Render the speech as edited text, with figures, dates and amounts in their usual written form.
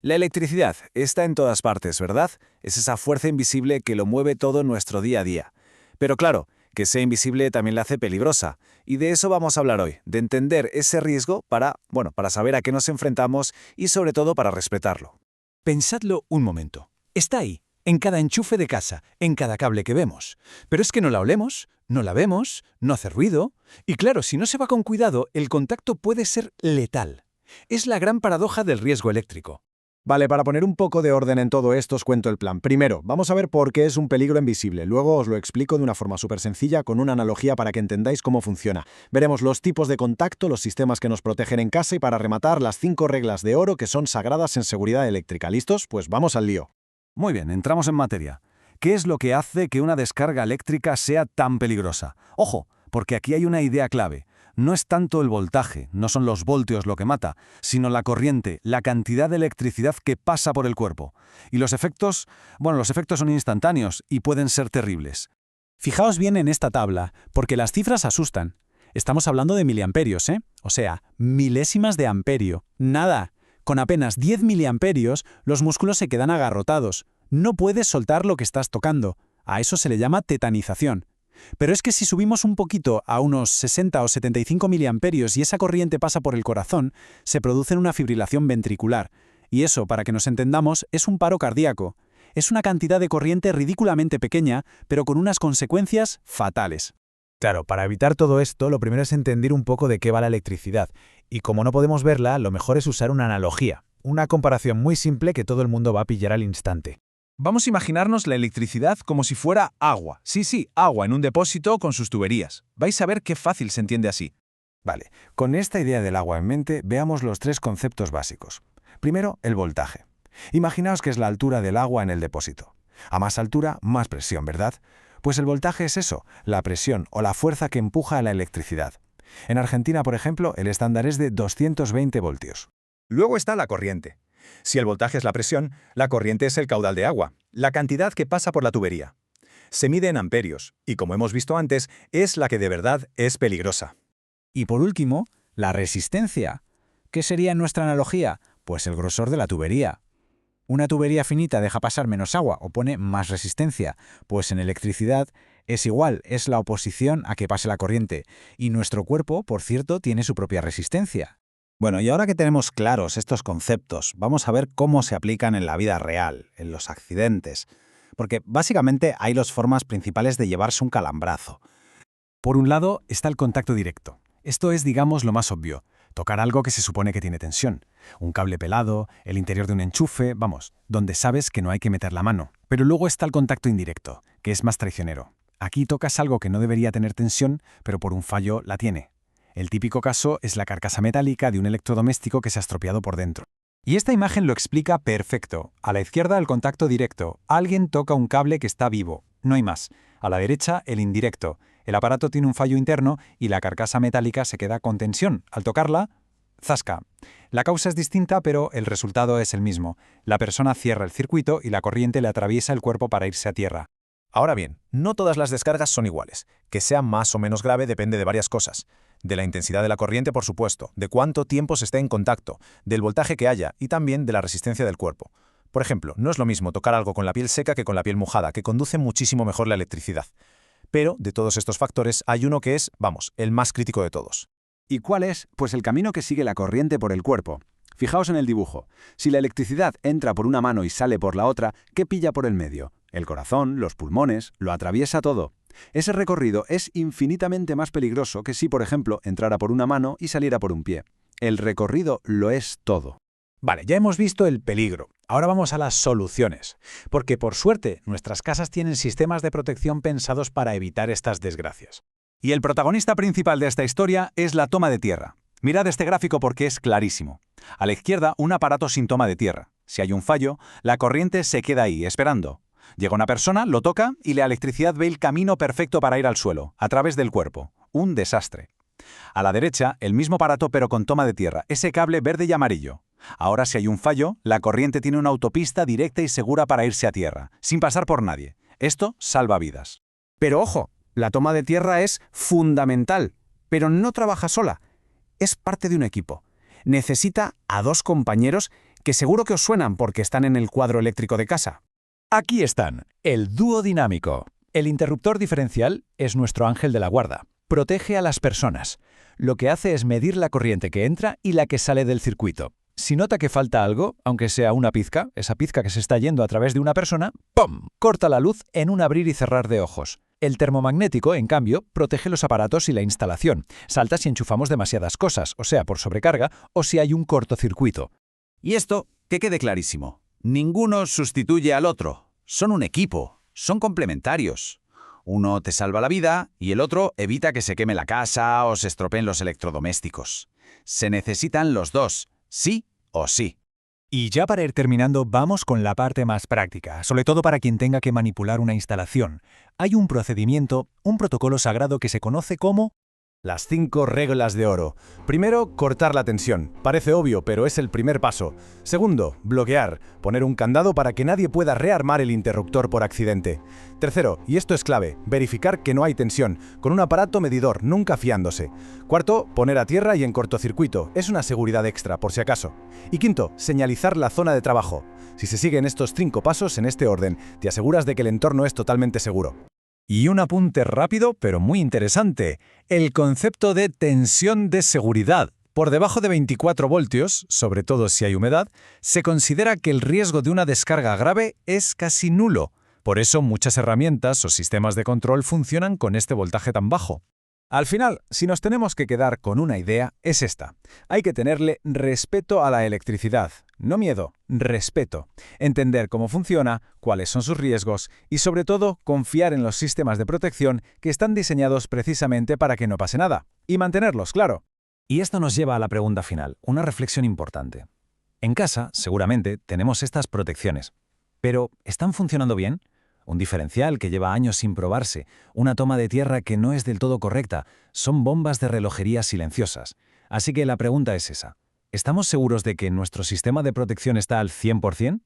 La electricidad está en todas partes, ¿verdad? Es esa fuerza invisible que lo mueve todo en nuestro día a día. Pero claro, que sea invisible también la hace peligrosa. Y de eso vamos a hablar hoy, de entender ese riesgo para saber a qué nos enfrentamos y sobre todo para respetarlo. Pensadlo un momento. Está ahí, en cada enchufe de casa, en cada cable que vemos. Pero es que no la olemos, no la vemos, no hace ruido. Y claro, si no se va con cuidado, el contacto puede ser letal. Es la gran paradoja del riesgo eléctrico. Vale, para poner un poco de orden en todo esto os cuento el plan. Primero, vamos a ver por qué es un peligro invisible. Luego os lo explico de una forma súper sencilla con una analogía para que entendáis cómo funciona. Veremos los tipos de contacto, los sistemas que nos protegen en casa y para rematar las 5 reglas de oro que son sagradas en seguridad eléctrica. ¿Listos? Pues vamos al lío. Muy bien, entramos en materia. ¿Qué es lo que hace que una descarga eléctrica sea tan peligrosa? Ojo, porque aquí hay una idea clave. No es tanto el voltaje, no son los voltios lo que mata, sino la corriente, la cantidad de electricidad que pasa por el cuerpo. Y los efectos son instantáneos y pueden ser terribles. Fijaos bien en esta tabla, porque las cifras asustan. Estamos hablando de miliamperios, ¿eh? O sea, milésimas de amperio. Nada. Con apenas 10 miliamperios, los músculos se quedan agarrotados. No puedes soltar lo que estás tocando. A eso se le llama tetanización. Pero es que si subimos un poquito a unos 60 o 75 miliamperios y esa corriente pasa por el corazón, se produce una fibrilación ventricular. Y eso, para que nos entendamos, es un paro cardíaco. Es una cantidad de corriente ridículamente pequeña, pero con unas consecuencias fatales. Claro, para evitar todo esto, lo primero es entender un poco de qué va la electricidad. Y como no podemos verla, lo mejor es usar una analogía. Una comparación muy simple que todo el mundo va a pillar al instante. Vamos a imaginarnos la electricidad como si fuera agua. Sí, agua en un depósito con sus tuberías. Vais a ver qué fácil se entiende así. Vale, con esta idea del agua en mente, veamos los 3 conceptos básicos. Primero, el voltaje. Imaginaos que es la altura del agua en el depósito. A más altura, más presión, ¿verdad? Pues el voltaje es eso, la presión o la fuerza que empuja a la electricidad. En Argentina, por ejemplo, el estándar es de 220 voltios. Luego está la corriente. Si el voltaje es la presión, la corriente es el caudal de agua, la cantidad que pasa por la tubería. Se mide en amperios, y como hemos visto antes, es la que de verdad es peligrosa. Y por último, la resistencia. ¿Qué sería en nuestra analogía? Pues el grosor de la tubería. Una tubería finita deja pasar menos agua o pone más resistencia, pues en electricidad es igual, es la oposición a que pase la corriente. Y nuestro cuerpo, por cierto, tiene su propia resistencia. Bueno, y ahora que tenemos claros estos conceptos, vamos a ver cómo se aplican en la vida real, en los accidentes. Porque básicamente hay 2 formas principales de llevarse un calambrazo. Por un lado está el contacto directo. Esto es, digamos, lo más obvio. Tocar algo que se supone que tiene tensión. Un cable pelado, el interior de un enchufe, donde sabes que no hay que meter la mano. Pero luego está el contacto indirecto, que es más traicionero. Aquí tocas algo que no debería tener tensión, pero por un fallo la tiene. El típico caso es la carcasa metálica de un electrodoméstico que se ha estropeado por dentro. Y esta imagen lo explica perfecto. A la izquierda el contacto directo. Alguien toca un cable que está vivo. No hay más. A la derecha el indirecto. El aparato tiene un fallo interno y la carcasa metálica se queda con tensión. Al tocarla, ¡zasca! La causa es distinta, pero el resultado es el mismo. La persona cierra el circuito y la corriente le atraviesa el cuerpo para irse a tierra. Ahora bien, no todas las descargas son iguales. Que sea más o menos grave depende de varias cosas. De la intensidad de la corriente, por supuesto, de cuánto tiempo se esté en contacto, del voltaje que haya y también de la resistencia del cuerpo. Por ejemplo, no es lo mismo tocar algo con la piel seca que con la piel mojada, que conduce muchísimo mejor la electricidad. Pero, de todos estos factores, hay uno que es, el más crítico de todos. ¿Y cuál es? Pues el camino que sigue la corriente por el cuerpo. Fijaos en el dibujo. Si la electricidad entra por una mano y sale por la otra, ¿qué pilla por el medio? El corazón, los pulmones, lo atraviesa todo. Ese recorrido es infinitamente más peligroso que si, por ejemplo, entrara por una mano y saliera por un pie. El recorrido lo es todo. Vale, ya hemos visto el peligro. Ahora vamos a las soluciones. Porque, por suerte, nuestras casas tienen sistemas de protección pensados para evitar estas desgracias. Y el protagonista principal de esta historia es la toma de tierra. Mirad este gráfico porque es clarísimo. A la izquierda, un aparato sin toma de tierra. Si hay un fallo, la corriente se queda ahí, esperando. Llega una persona, lo toca y la electricidad ve el camino perfecto para ir al suelo, a través del cuerpo. Un desastre. A la derecha, el mismo aparato pero con toma de tierra, ese cable verde y amarillo. Ahora, si hay un fallo, la corriente tiene una autopista directa y segura para irse a tierra, sin pasar por nadie. Esto salva vidas. Pero ojo, la toma de tierra es fundamental, pero no trabaja sola. Es parte de un equipo. Necesita a 2 compañeros que seguro que os suenan porque están en el cuadro eléctrico de casa. Aquí están, el dúo dinámico. El interruptor diferencial es nuestro ángel de la guarda. Protege a las personas. Lo que hace es medir la corriente que entra y la que sale del circuito. Si nota que falta algo, aunque sea una pizca, esa pizca que se está yendo a través de una persona, ¡pum!, corta la luz en un abrir y cerrar de ojos. El termomagnético, en cambio, protege los aparatos y la instalación. Salta si enchufamos demasiadas cosas, o sea, por sobrecarga, o si hay un cortocircuito. Y esto, que quede clarísimo. Ninguno sustituye al otro. Son un equipo. Son complementarios. Uno te salva la vida y el otro evita que se queme la casa o se estropeen los electrodomésticos. Se necesitan los dos, sí o sí. Y ya para ir terminando, vamos con la parte más práctica, sobre todo para quien tenga que manipular una instalación. Hay un procedimiento, un protocolo sagrado que se conoce como Las 5 reglas de oro. Primero, cortar la tensión. Parece obvio, pero es el primer paso. Segundo, bloquear. Poner un candado para que nadie pueda rearmar el interruptor por accidente. Tercero, y esto es clave, verificar que no hay tensión, con un aparato medidor, nunca fiándose. Cuarto, poner a tierra y en cortocircuito. Es una seguridad extra, por si acaso. Y quinto, señalizar la zona de trabajo. Si se siguen estos 5 pasos en este orden, te aseguras de que el entorno es totalmente seguro. Y un apunte rápido, pero muy interesante, el concepto de tensión de seguridad. Por debajo de 24 voltios, sobre todo si hay humedad, se considera que el riesgo de una descarga grave es casi nulo. Por eso muchas herramientas o sistemas de control funcionan con este voltaje tan bajo. Al final, si nos tenemos que quedar con una idea, es esta. Hay que tenerle respeto a la electricidad. No miedo, respeto. Entender cómo funciona, cuáles son sus riesgos y, sobre todo, confiar en los sistemas de protección que están diseñados precisamente para que no pase nada. Y mantenerlos, claro. Y esto nos lleva a la pregunta final, una reflexión importante. En casa, seguramente, tenemos estas protecciones. Pero, ¿están funcionando bien? Un diferencial que lleva años sin probarse, una toma de tierra que no es del todo correcta, son bombas de relojería silenciosas. Así que la pregunta es esa. ¿Estamos seguros de que nuestro sistema de protección está al 100%?